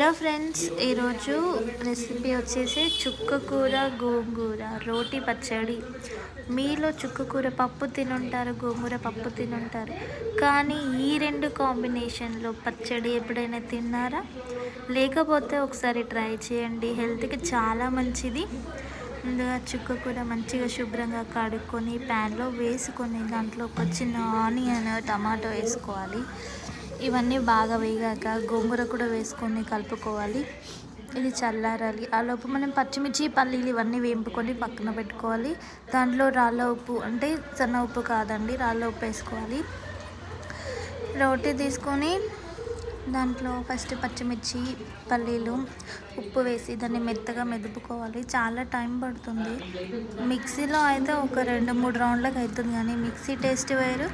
Hello friends, ఈరోజు recipe వచ్చేసి చుక్కకూర గోంగూర రోటి పచ్చడి. మీలో చుక్కకూర పప్పు తినుంటారు, గోంగూర పప్పు తినుంటారు, కానీ ఈ రెండు కాంబినేషన్లో పచ్చడి ఎప్పుడైనా తిన్నారా? లేకపోతే ఒకసారి ట్రై చేయండి, హెల్త్కి చాలా మంచిది. ముందుగా చుక్కకూర మంచిగా శుభ్రంగా కడుక్కొని ప్యాన్లో వేసుకొని దాంట్లో ఒక చిన్న ఆనియన్, టమాటో వేసుకోవాలి. ఇవన్నీ బాగా వేగాక గోంగూర కూడా వేసుకొని కలుపుకోవాలి. ఇది చల్లారాలి. ఆలోపు మనం పచ్చిమిర్చి, పల్లీలు ఇవన్నీ వేపుకొని పక్కన పెట్టుకోవాలి. దాంట్లో రాళ్ళ ఉప్పు, అంటే సన్న ఉప్పు కాదండి, రాళ్ళ ఉప్పు వేసుకోవాలి. రోటి తీసుకొని దాంట్లో ఫస్ట్ పచ్చిమిర్చి, పల్లీలు, ఉప్పు వేసి దాన్ని మెత్తగా మెదుపుకోవాలి. చాలా టైం పడుతుంది. మిక్సీలో అయితే ఒక 2-3 రౌండ్లకు అవుతుంది, కానీ మిక్సీ టేస్ట్ వేరు,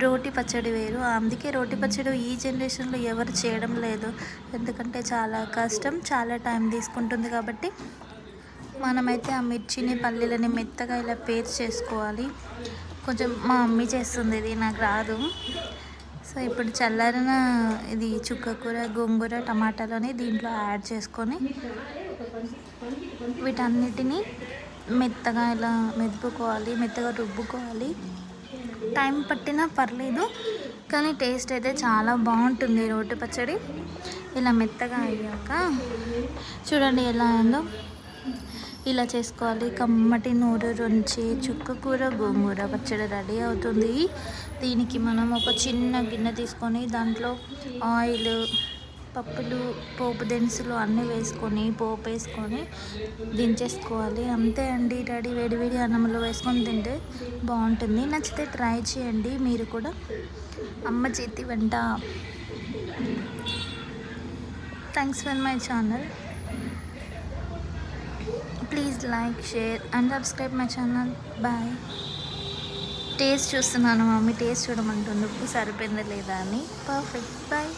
రోటి పచ్చడి వేరు. అందుకే రోటి పచ్చడి ఈ జనరేషన్లో ఎవరు చేయడం లేదు, ఎందుకంటే చాలా కష్టం, చాలా టైం తీసుకుంటుంది. కాబట్టి మనమైతే ఆ మిర్చిని, పల్లీలని మెత్తగా ఇలా పేస్ట్ చేసుకోవాలి. కొంచెం మా మమ్మీ చేస్తుంది, ఇది నాకు రాదు. సో ఇప్పుడు చల్లారిన ఇది చుక్కకూర, గోంగూర, టమాటాలని దీంట్లో యాడ్ చేసుకొని వీటన్నిటిని మెత్తగా ఇలా మెదుపుకోవాలి, మెత్తగా రుబ్బుకోవాలి. టైం పట్టినా పర్లేదు, కానీ టేస్ట్ అయితే చాలా బాగుంటుంది రోటి పచ్చడి. ఇలా మెత్తగా అయ్యాక చూడండి ఎలా ఉందో, ఇలా చేసుకోవాలి. కమ్మటి నూరు రుంచి చుక్కకూర గోంగూర పచ్చడి రెడీ అవుతుంది. దీనికి మనం ఒక చిన్న గిన్నె తీసుకొని దాంట్లో ఆయిల్, పప్పులు, పోపు దినుసులు అన్నీ వేసుకొని పోపు వేసుకొని దించేసుకోవాలి. అంతే అండి, రెడీ. వేడి వేడి అన్నంలో వేసుకొని తింటే బాగుంటుంది. నచ్చితే ట్రై చేయండి మీరు కూడా. అమ్మ చేతి వంట. Thanks for my channel. Please like, share and subscribe my channel. Bye. Taste చూస్తున్నాను, మమ్మీ టేస్ట్ చూడమంటుంది, ఉప్పు సరిపోయిందా లేదా అని. పర్ఫెక్ట్. బాయ్.